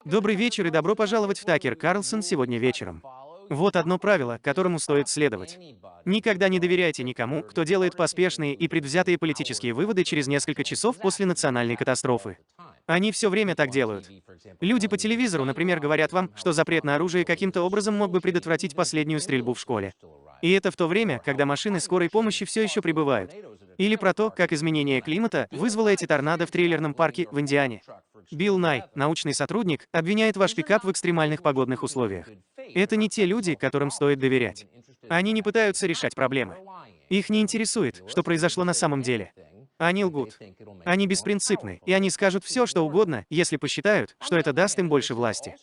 Добрый вечер и добро пожаловать в Такер Карлсон сегодня вечером. Вот одно правило, которому стоит следовать. Никогда не доверяйте никому, кто делает поспешные и предвзятые политические выводы через несколько часов после национальной катастрофы. Они все время так делают. Люди по телевизору, например, говорят вам, что запрет на оружие каким-то образом мог бы предотвратить последнюю стрельбу в школе. И это в то время, когда машины скорой помощи все еще прибывают. Или про то, как изменение климата вызвало эти торнадо в трейлерном парке в Индиане. Билл Най, научный сотрудник, обвиняет ваш пикап в экстремальных погодных условиях. Это не те люди, которым стоит доверять. Они не пытаются решать проблемы. Их не интересует, что произошло на самом деле. Они лгут. Они беспринципны, и они скажут все, что угодно, если посчитают, что это даст им больше власти.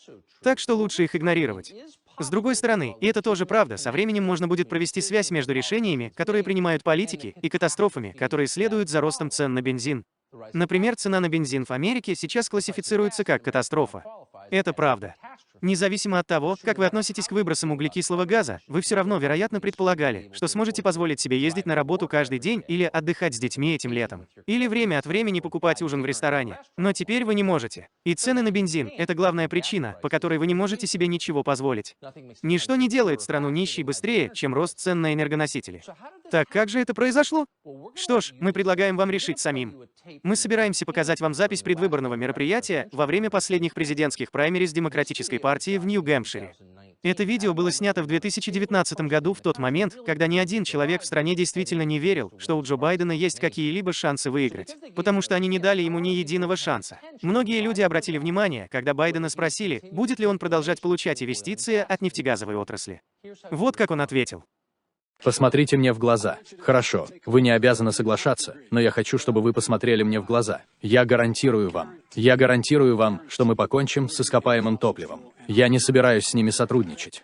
Так что лучше их игнорировать. С другой стороны, и это тоже правда, со временем можно будет провести связь между решениями, которые принимают политики, и катастрофами, которые следуют за ростом цен на бензин. Например, цена на бензин в Америке сейчас классифицируется как катастрофа. Это правда. Независимо от того, как вы относитесь к выбросам углекислого газа, вы все равно, вероятно, предполагали, что сможете позволить себе ездить на работу каждый день или отдыхать с детьми этим летом. Или время от времени покупать ужин в ресторане. Но теперь вы не можете. И цены на бензин – это главная причина, по которой вы не можете себе ничего позволить. Ничто не делает страну нищей быстрее, чем рост цен на энергоносители. Так как же это произошло? Что ж, мы предлагаем вам решить самим. Мы собираемся показать вам запись предвыборного мероприятия во время последних президентских праймериз Демократической партии в Нью-Гэмпшире. Это видео было снято в 2019 году, в тот момент, когда ни один человек в стране действительно не верил, что у Джо Байдена есть какие-либо шансы выиграть, потому что они не дали ему ни единого шанса. Многие люди обратили внимание, когда Байдена спросили, будет ли он продолжать получать инвестиции от нефтегазовой отрасли. Вот как он ответил. Посмотрите мне в глаза. Хорошо, вы не обязаны соглашаться, но я хочу, чтобы вы посмотрели мне в глаза. Я гарантирую вам, что мы покончим с ископаемым топливом. Я не собираюсь с ними сотрудничать.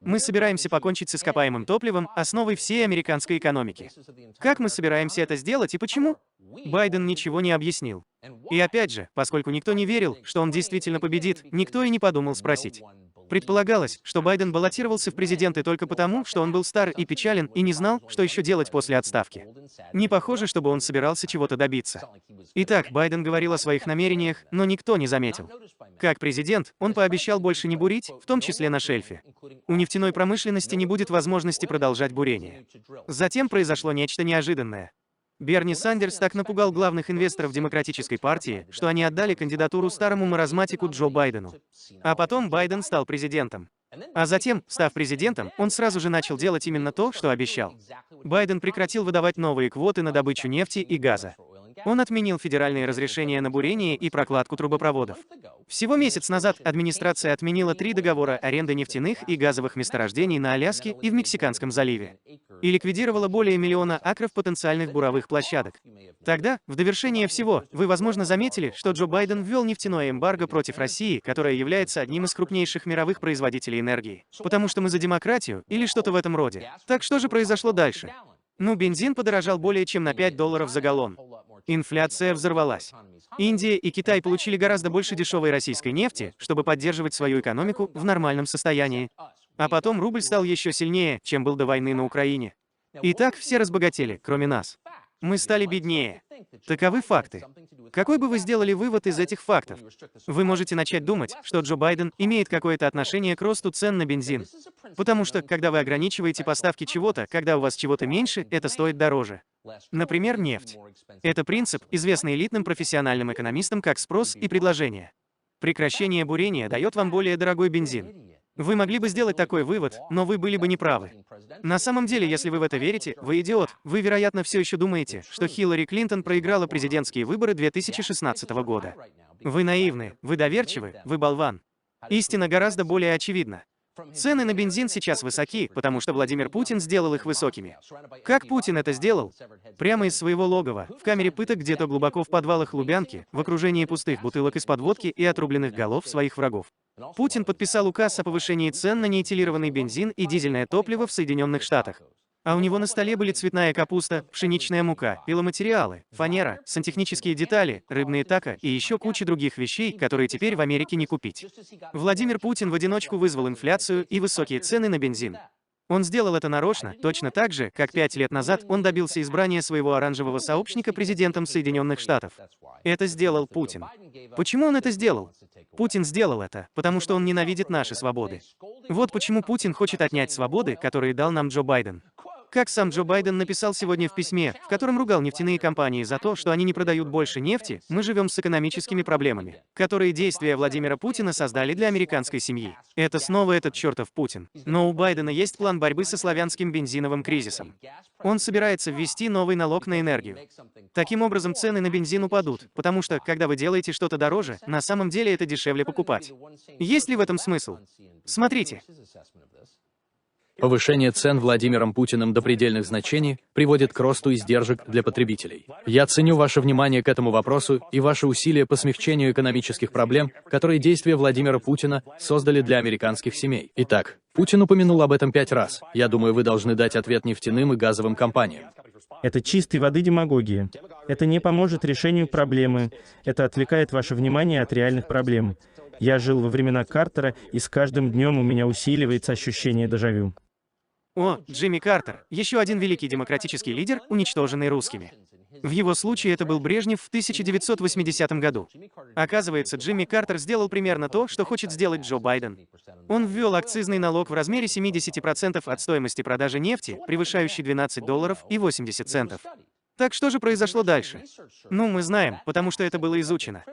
Мы собираемся покончить с ископаемым топливом, основой всей американской экономики. Как мы собираемся это сделать и почему? Байден ничего не объяснил. И опять же, поскольку никто не верил, что он действительно победит, никто и не подумал спросить. Предполагалось, что Байден баллотировался в президенты только потому, что он был стар и печален и не знал, что еще делать после отставки. Не похоже, чтобы он собирался чего-то добиться. Итак, Байден говорил о своих намерениях, но никто не заметил. Как президент, он пообещал больше не бурить, в том числе на шельфе. У нефтяной промышленности не будет возможности продолжать бурение. Затем произошло нечто неожиданное. Берни Сандерс так напугал главных инвесторов Демократической партии, что они отдали кандидатуру старому маразматику Джо Байдену. А потом Байден стал президентом. А затем, став президентом, он сразу же начал делать именно то, что обещал. Байден прекратил выдавать новые квоты на добычу нефти и газа. Он отменил федеральные разрешения на бурение и прокладку трубопроводов. Всего месяц назад администрация отменила 3 договора аренды нефтяных и газовых месторождений на Аляске и в Мексиканском заливе. И ликвидировала более миллиона акров потенциальных буровых площадок. Тогда, в довершение всего, вы, возможно, заметили, что Джо Байден ввел нефтяное эмбарго против России, которая является одним из крупнейших мировых производителей энергии. Потому что мы за демократию, или что-то в этом роде. Так что же произошло дальше? Ну, бензин подорожал более чем на $5 за галлон. Инфляция взорвалась. Индия и Китай получили гораздо больше дешевой российской нефти, чтобы поддерживать свою экономику в нормальном состоянии. А потом рубль стал еще сильнее, чем был до войны на Украине. И так все разбогатели, кроме нас. Мы стали беднее. Таковы факты. Какой бы вы сделали вывод из этих фактов? Вы можете начать думать, что Джо Байден имеет какое-то отношение к росту цен на бензин. Потому что, когда вы ограничиваете поставки чего-то, когда у вас чего-то меньше, это стоит дороже. Например, нефть. Это принцип, известный элитным профессиональным экономистам как спрос и предложение. Прекращение бурения дает вам более дорогой бензин. Вы могли бы сделать такой вывод, но вы были бы неправы. На самом деле, если вы в это верите, вы идиот. Вы, вероятно, все еще думаете, что Хиллари Клинтон проиграла президентские выборы 2016 года. Вы наивны, вы доверчивы, вы болван. Истина гораздо более очевидна. Цены на бензин сейчас высоки, потому что Владимир Путин сделал их высокими. Как Путин это сделал? Прямо из своего логова, в камере пыток где-то глубоко в подвалах Лубянки, в окружении пустых бутылок из-под водки и отрубленных голов своих врагов. Путин подписал указ о повышении цен на неэтилированный бензин и дизельное топливо в Соединенных Штатах. А у него на столе были цветная капуста, пшеничная мука, пиломатериалы, фанера, сантехнические детали, рыбные тако и еще куча других вещей, которые теперь в Америке не купить. Владимир Путин в одиночку вызвал инфляцию и высокие цены на бензин. Он сделал это нарочно, точно так же, как 5 лет назад он добился избрания своего оранжевого сообщника президентом Соединенных Штатов. Это сделал Путин. Почему он это сделал? Путин сделал это, потому что он ненавидит наши свободы. Вот почему Путин хочет отнять свободы, которые дал нам Джо Байден. Как сам Джо Байден написал сегодня в письме, в котором ругал нефтяные компании за то, что они не продают больше нефти, мы живем с экономическими проблемами, которые действия Владимира Путина создали для американской семьи. Это снова этот чертов Путин. Но у Байдена есть план борьбы со славянским бензиновым кризисом. Он собирается ввести новый налог на энергию. Таким образом, цены на бензин упадут, потому что, когда вы делаете что-то дороже, на самом деле это дешевле покупать. Есть ли в этом смысл? Смотрите. Повышение цен Владимиром Путиным до предельных значений приводит к росту издержек для потребителей. Я ценю ваше внимание к этому вопросу и ваши усилия по смягчению экономических проблем, которые действия Владимира Путина создали для американских семей. Итак, Путин упомянул об этом 5 раз. Я думаю, вы должны дать ответ нефтяным и газовым компаниям. Это чистой воды демагогия. Это не поможет решению проблемы. Это отвлекает ваше внимание от реальных проблем. Я жил во времена Картера, и с каждым днем у меня усиливается ощущение дежавю. О, Джимми Картер, еще один великий демократический лидер, уничтоженный русскими. В его случае это был Брежнев в 1980 году. Оказывается, Джимми Картер сделал примерно то, что хочет сделать Джо Байден. Он ввел акцизный налог в размере 70% от стоимости продажи нефти, превышающий $12.80. Так что же произошло дальше? Ну, мы знаем, потому что это было изучено.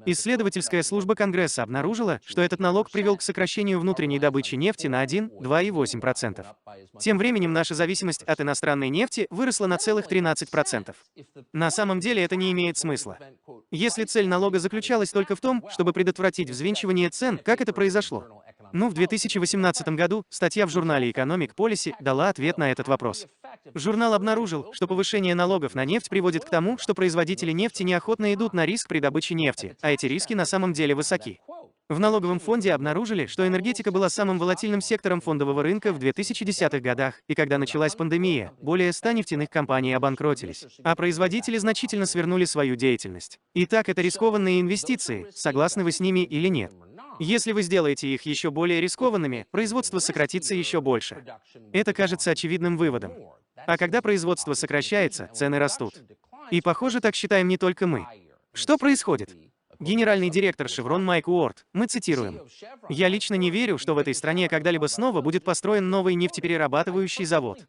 Исследовательская служба Конгресса обнаружила, что этот налог привел к сокращению внутренней добычи нефти на 1,2,8%. Тем временем наша зависимость от иностранной нефти выросла на целых 13%. На самом деле это не имеет смысла. Если цель налога заключалась только в том, чтобы предотвратить взвинчивание цен, как это произошло? Ну, в 2018 году статья в журнале Economic Policy дала ответ на этот вопрос. Журнал обнаружил, что повышение налогов на нефть приводит к тому, что производители нефти неохотно идут на риск при добыче нефти, а эти риски на самом деле высоки. В налоговом фонде обнаружили, что энергетика была самым волатильным сектором фондового рынка в 2010-х годах, и когда началась пандемия, более 100 нефтяных компаний обанкротились, а производители значительно свернули свою деятельность. Итак, это рискованные инвестиции, согласны вы с ними или нет? Если вы сделаете их еще более рискованными, производство сократится еще больше. Это кажется очевидным выводом. А когда производство сокращается, цены растут. И, похоже, так считаем не только мы. Что происходит? Генеральный директор Chevron Майк Уорд, мы цитируем: «Я лично не верю, что в этой стране когда-либо снова будет построен новый нефтеперерабатывающий завод.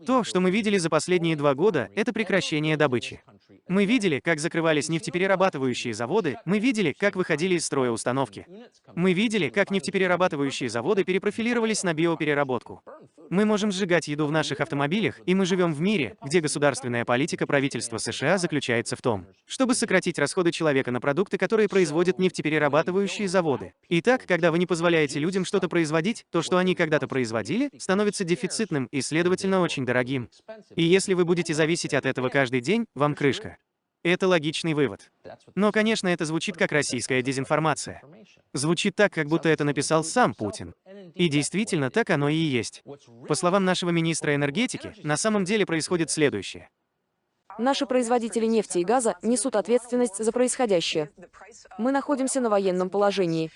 То, что мы видели за последние 2 года, это прекращение добычи. Мы видели, как закрывались нефтеперерабатывающие заводы, мы видели, как выходили из строя установки. Мы видели, как нефтеперерабатывающие заводы перепрофилировались на биопереработку. Мы можем сжигать еду в наших автомобилях, и мы живем в мире, где государственная политика правительства США заключается в том, чтобы сократить расходы человека на продукты, которые производят нефтеперерабатывающие заводы. Итак, когда вы не позволяете людям что-то производить, то, что они когда-то производили, становится дефицитным и, следовательно, очень дорогим. И если вы будете зависеть от этого каждый день, вам крышка. Это логичный вывод. Но, конечно, это звучит как российская дезинформация. Звучит так, как будто это написал сам Путин. И действительно, так оно и есть. По словам нашего министра энергетики, на самом деле происходит следующее. Наши производители нефти и газа несут ответственность за происходящее. Мы находимся на военном положении.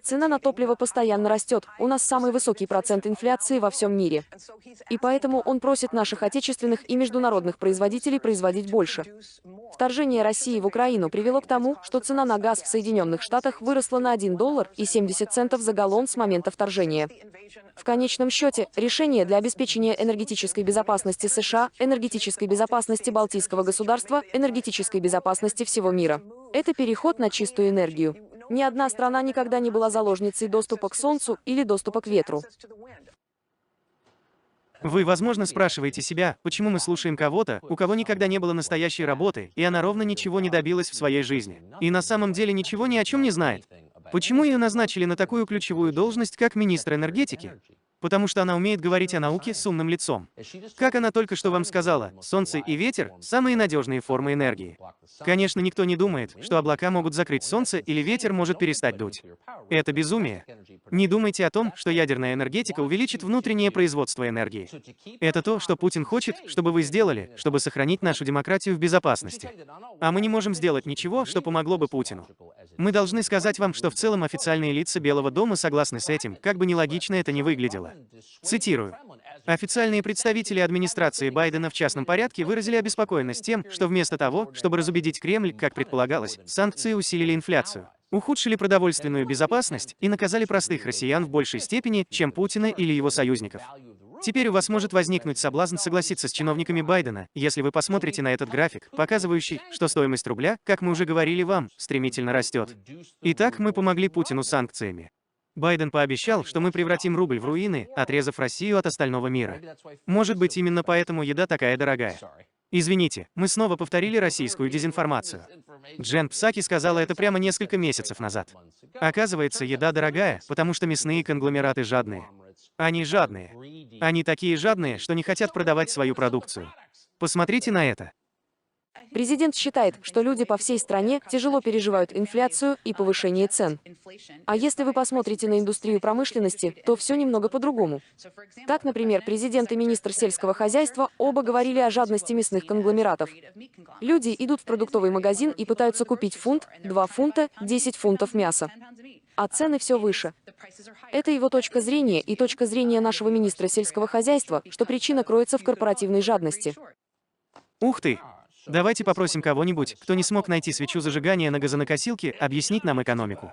Цена на топливо постоянно растет, у нас самый высокий процент инфляции во всем мире. И поэтому он просит наших отечественных и международных производителей производить больше. Вторжение России в Украину привело к тому, что цена на газ в Соединенных Штатах выросла на $1.70 за галлон с момента вторжения. В конечном счете, решение для обеспечения энергетической безопасности США, энергетической безопасности Балтийского государства, энергетической безопасности всего мира. Это переход на чистую энергию. Ни одна страна никогда не была заложницей доступа к солнцу или доступа к ветру. Вы, возможно, спрашиваете себя, почему мы слушаем кого-то, у кого никогда не было настоящей работы, и она ровно ничего не добилась в своей жизни. И на самом деле ничего ни о чем не знает. Почему ее назначили на такую ключевую должность, как министр энергетики? Потому что она умеет говорить о науке с умным лицом. Как она только что вам сказала, солнце и ветер – самые надежные формы энергии. Конечно, никто не думает, что облака могут закрыть солнце или ветер может перестать дуть. Это безумие. Не думайте о том, что ядерная энергетика увеличит внутреннее производство энергии. Это то, что Путин хочет, чтобы вы сделали, чтобы сохранить нашу демократию в безопасности. А мы не можем сделать ничего, что помогло бы Путину. Мы должны сказать вам, что в целом официальные лица Белого дома согласны с этим, как бы нелогично это ни выглядело. Цитирую. Официальные представители администрации Байдена в частном порядке выразили обеспокоенность тем, что вместо того, чтобы разубедить Кремль, как предполагалось, санкции усилили инфляцию, ухудшили продовольственную безопасность и наказали простых россиян в большей степени, чем Путина или его союзников. Теперь у вас может возникнуть соблазн согласиться с чиновниками Байдена, если вы посмотрите на этот график, показывающий, что стоимость рубля, как мы уже говорили вам, стремительно растет. Итак, мы помогли Путину санкциями. Байден пообещал, что мы превратим рубль в руины, отрезав Россию от остального мира. Может быть, именно поэтому еда такая дорогая. Извините, мы снова повторили российскую дезинформацию. Джен Псаки сказала это прямо несколько месяцев назад. Оказывается, еда дорогая, потому что мясные конгломераты жадные. Они жадные. Они такие жадные, что не хотят продавать свою продукцию. Посмотрите на это. Президент считает, что люди по всей стране тяжело переживают инфляцию и повышение цен. А если вы посмотрите на индустрию промышленности, то все немного по-другому. Так, например, президент и министр сельского хозяйства оба говорили о жадности мясных конгломератов. Люди идут в продуктовый магазин и пытаются купить фунт, 2 фунта, 10 фунтов мяса. А цены все выше. Это его точка зрения и точка зрения нашего министра сельского хозяйства, что причина кроется в корпоративной жадности. Ух ты! Давайте попросим кого-нибудь, кто не смог найти свечу зажигания на газонокосилке, объяснить нам экономику.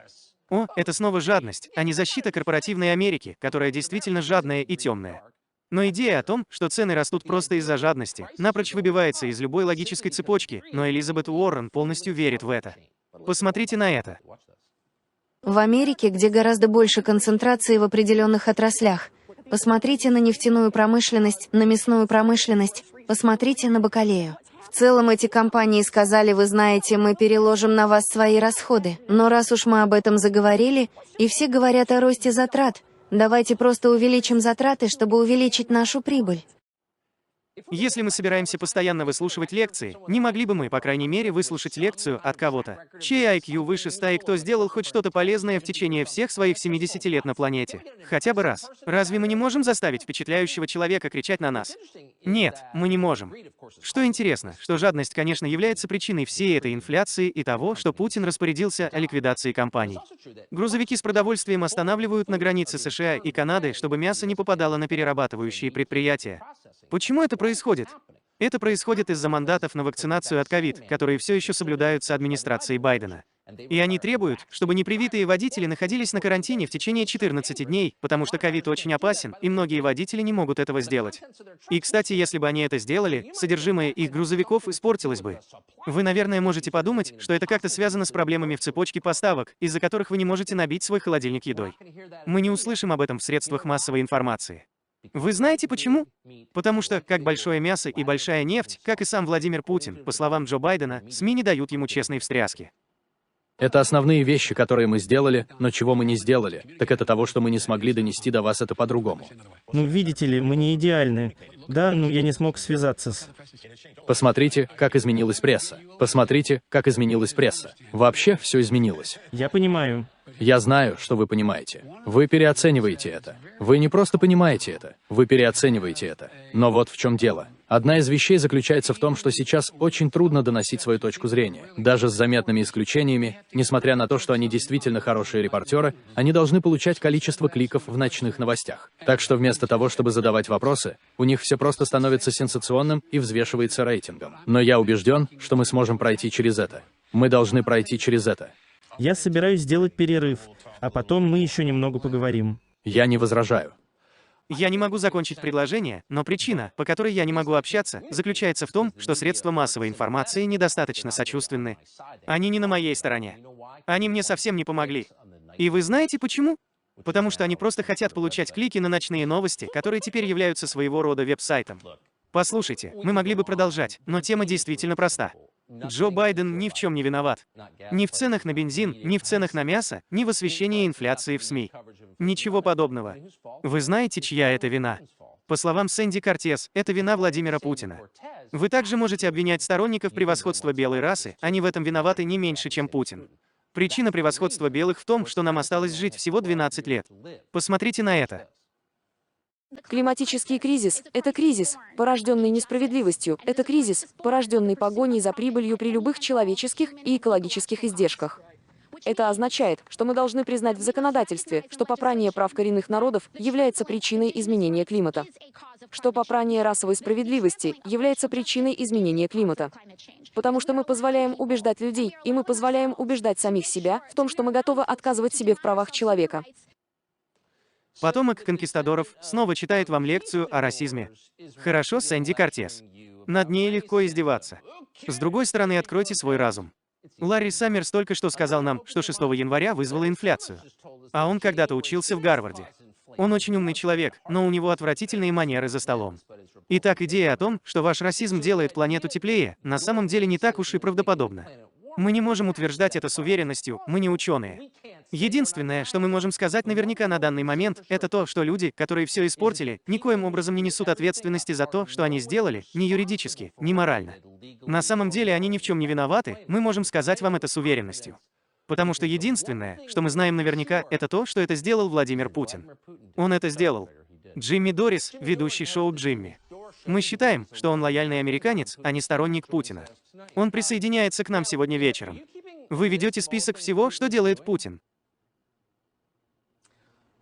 О, это снова жадность, а не защита корпоративной Америки, которая действительно жадная и темная. Но идея о том, что цены растут просто из-за жадности, напрочь выбивается из любой логической цепочки, но Элизабет Уоррен полностью верит в это. Посмотрите на это. В Америке, где гораздо больше концентрации в определенных отраслях. Посмотрите на нефтяную промышленность, на мясную промышленность, посмотрите на бакалею. В целом эти компании сказали: вы знаете, мы переложим на вас свои расходы. Но раз уж мы об этом заговорили, и все говорят о росте затрат, давайте просто увеличим затраты, чтобы увеличить нашу прибыль. Если мы собираемся постоянно выслушивать лекции, не могли бы мы, по крайней мере, выслушать лекцию от кого-то, чей IQ выше 100 и кто сделал хоть что-то полезное в течение всех своих 70 лет на планете? Хотя бы раз. Разве мы не можем заставить впечатляющего человека кричать на нас? Нет, мы не можем. Что интересно, что жадность, конечно, является причиной всей этой инфляции и того, что Путин распорядился о ликвидации компаний. Грузовики с продовольствием останавливают на границе США и Канады, чтобы мясо не попадало на перерабатывающие предприятия. Почему это происходит? Это происходит из-за мандатов на вакцинацию от ковид, которые все еще соблюдаются администрацией Байдена. И они требуют, чтобы непривитые водители находились на карантине в течение 14 дней, потому что ковид очень опасен, и многие водители не могут этого сделать. И, кстати, если бы они это сделали, содержимое их грузовиков испортилось бы. Вы, наверное, можете подумать, что это как-то связано с проблемами в цепочке поставок, из-за которых вы не можете набить свой холодильник едой. Мы не услышим об этом в средствах массовой информации. Вы знаете почему? Потому что, как большое мясо и большая нефть, как и сам Владимир Путин, по словам Джо Байдена, СМИ не дают ему честной встряски. Это основные вещи, которые мы сделали, но чего мы не сделали, так это того, что мы не смогли донести до вас это по-другому. Ну, видите ли, мы не идеальны. Да, ну я не смог связаться с... Посмотрите, как изменилась пресса. Посмотрите, как изменилась пресса. Вообще все изменилось. Я понимаю. Я знаю, что вы понимаете. Вы переоцениваете это. Вы не просто понимаете это, вы переоцениваете это. Но вот в чем дело. Одна из вещей заключается в том, что сейчас очень трудно доносить свою точку зрения. Даже с заметными исключениями, несмотря на то, что они действительно хорошие репортеры, они должны получать количество кликов в ночных новостях. Так что вместо того, чтобы задавать вопросы, у них все просто становится сенсационным и взвешивается рейтингом. Но я убежден, что мы сможем пройти через это. Мы должны пройти через это. Я собираюсь сделать перерыв, а потом мы еще немного поговорим. Я не возражаю. Я не могу закончить предложение, но причина, по которой я не могу общаться, заключается в том, что средства массовой информации недостаточно сочувственны. Они не на моей стороне. Они мне совсем не помогли. И вы знаете почему? Потому что они просто хотят получать клики на ночные новости, которые теперь являются своего рода веб-сайтом. Послушайте, мы могли бы продолжать, но тема действительно проста. Джо Байден ни в чем не виноват. Ни в ценах на бензин, ни в ценах на мясо, ни в освещении инфляции в СМИ. Ничего подобного. Вы знаете, чья это вина? По словам Сэнди Кортес, это вина Владимира Путина. Вы также можете обвинять сторонников превосходства белой расы, они в этом виноваты не меньше, чем Путин. Причина превосходства белых в том, что нам осталось жить всего 12 лет. Посмотрите на это. Климатический кризис – это кризис, порожденный несправедливостью, это кризис, порожденный погоней за прибылью при любых человеческих и экологических издержках. Это означает, что мы должны признать в законодательстве, что попрание прав коренных народов является причиной изменения климата. Что попрание расовой справедливости является причиной изменения климата. Потому что мы позволяем убеждать людей, и мы позволяем убеждать самих себя в том, что мы готовы отказывать себе в правах человека. Потомок конкистадоров снова читает вам лекцию о расизме. Хорошо, Сэнди Кортес. Над ней легко издеваться. С другой стороны, откройте свой разум. Ларри Саммерс только что сказал нам, что 6 января вызвало инфляцию. А он когда-то учился в Гарварде. Он очень умный человек, но у него отвратительные манеры за столом. Итак, идея о том, что ваш расизм делает планету теплее, на самом деле не так уж и правдоподобна. Мы не можем утверждать это с уверенностью, мы не ученые. Единственное, что мы можем сказать наверняка на данный момент, это то, что люди, которые все испортили, никоим образом не несут ответственности за то, что они сделали, ни юридически, ни морально. На самом деле они ни в чем не виноваты, мы можем сказать вам это с уверенностью. Потому что единственное, что мы знаем наверняка, это то, что это сделал Владимир Путин. Он это сделал. Джимми Дорис, ведущий шоу «Джимми». Мы считаем, что он лояльный американец, а не сторонник Путина. Он присоединяется к нам сегодня вечером. Вы ведете список всего, что делает Путин.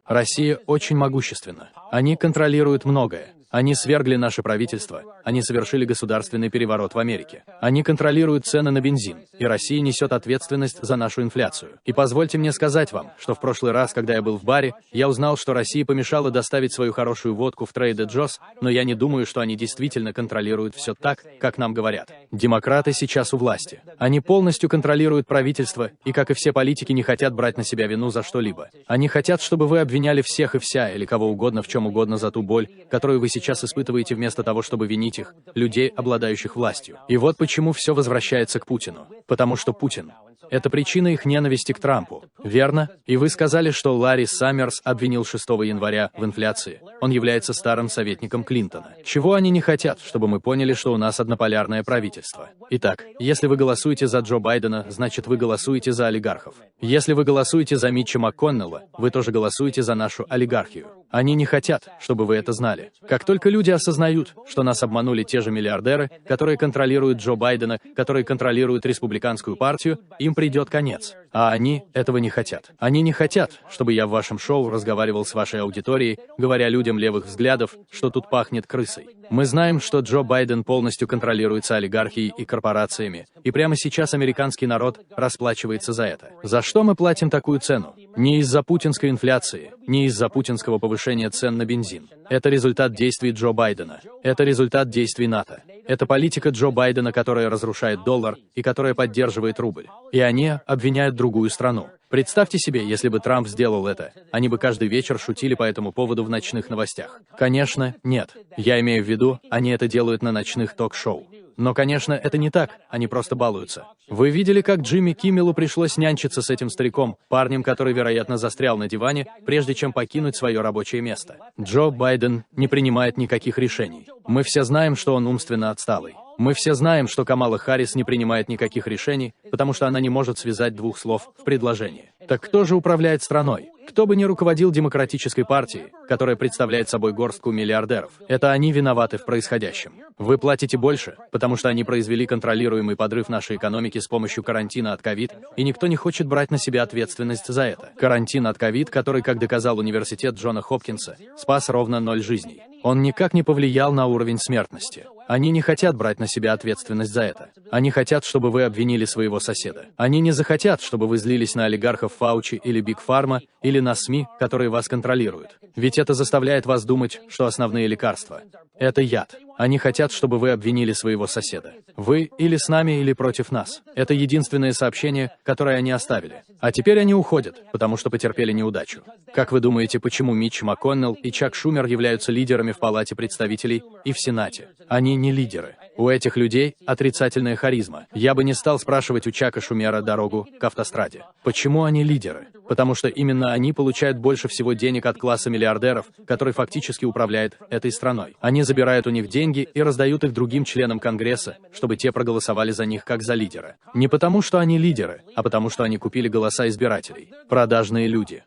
Россия очень могущественна. Они контролируют многое. Они свергли наше правительство. Они совершили государственный переворот в Америке. Они контролируют цены на бензин. И Россия несет ответственность за нашу инфляцию. И позвольте мне сказать вам, что в прошлый раз, когда я был в баре, я узнал, что Россия помешала доставить свою хорошую водку в Trader Joe's, но я не думаю, что они действительно контролируют все так, как нам говорят. Демократы сейчас у власти. Они полностью контролируют правительство, и, как и все политики, не хотят брать на себя вину за что-либо. Они хотят, чтобы вы обвиняли всех и вся, или кого угодно в чем угодно за ту боль, которую вы сейчас испытываете, вместо того, чтобы винить их, людей, обладающих властью. И вот почему все возвращается к Путину. Потому что Путин — это причина их ненависти к Трампу. Верно? И вы сказали, что Ларри Саммерс обвинил 6 января в инфляции. Он является старым советником Клинтона. Чего они не хотят, чтобы мы поняли, что у нас однополярное правительство? Итак, если вы голосуете за Джо Байдена, значит вы голосуете за олигархов. Если вы голосуете за Митча МакКоннелла, вы тоже голосуете за нашу олигархию. Они не хотят, чтобы вы это знали. Как только люди осознают, что нас обманули те же миллиардеры, которые контролируют Джо Байдена, которые контролируют республиканскую партию, им придет конец. А они этого не хотят. Они не хотят, чтобы я в вашем шоу разговаривал с вашей аудиторией, говоря людям левых взглядов, что тут пахнет крысой. Мы знаем, что Джо Байден полностью контролируется олигархией и корпорациями, и прямо сейчас американский народ расплачивается за это. За что мы платим такую цену? Не из-за путинской инфляции, не из-за путинского повышения цен на бензин. Это результат действий Джо Байдена. Это результат действий НАТО. Это политика Джо Байдена, которая разрушает доллар и которая поддерживает рубль. И они обвиняют другую страну. Представьте себе, если бы Трамп сделал это, они бы каждый вечер шутили по этому поводу в ночных новостях. Конечно, нет. Я имею в виду, они это делают на ночных ток-шоу. Но, конечно, это не так, они просто балуются. Вы видели, как Джимми Киммелу пришлось нянчиться с этим стариком, парнем, который, вероятно, застрял на диване, прежде чем покинуть свое рабочее место. Джо Байден не принимает никаких решений. Мы все знаем, что он умственно отсталый. Мы все знаем, что Камала Харрис не принимает никаких решений, потому что она не может связать двух слов в предложении. Так кто же управляет страной? Кто бы ни руководил Демократической партией, которая представляет собой горстку миллиардеров, это они виноваты в происходящем. Вы платите больше, потому что они произвели контролируемый подрыв нашей экономики с помощью карантина от ковид, и никто не хочет брать на себя ответственность за это. Карантин от ковид, который, как доказал университет Джона Хопкинса, спас ровно 0 жизней. Он никак не повлиял на уровень смертности. Они не хотят брать на себя ответственность за это. Они хотят, чтобы вы обвинили своего соседа. Они не захотят, чтобы вы злились на олигархов Фаучи или Биг Фарма, или на СМИ, которые вас контролируют. Ведь это заставляет вас думать, что основные лекарства — это яд. Они хотят, чтобы вы обвинили своего соседа. Вы или с нами, или против нас. Это единственное сообщение, которое они оставили. А теперь они уходят, потому что потерпели неудачу. Как вы думаете, почему Митч МакКоннелл и Чак Шумер являются лидерами в Палате представителей и в Сенате? Они не лидеры. У этих людей отрицательная харизма. Я бы не стал спрашивать у Чака Шумера дорогу к автостраде. Почему они лидеры? Потому что именно они получают больше всего денег от класса миллиардеров, который фактически управляет этой страной. Они забирают у них деньги и раздают их другим членам Конгресса, чтобы те проголосовали за них как за лидера. Не потому, что они лидеры, а потому, что они купили голоса избирателей. Продажные люди.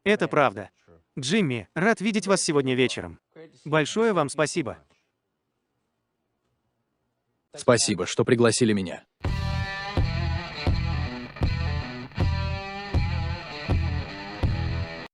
Это правда. Джимми, рад видеть вас сегодня вечером. Большое вам спасибо. Спасибо, что пригласили меня.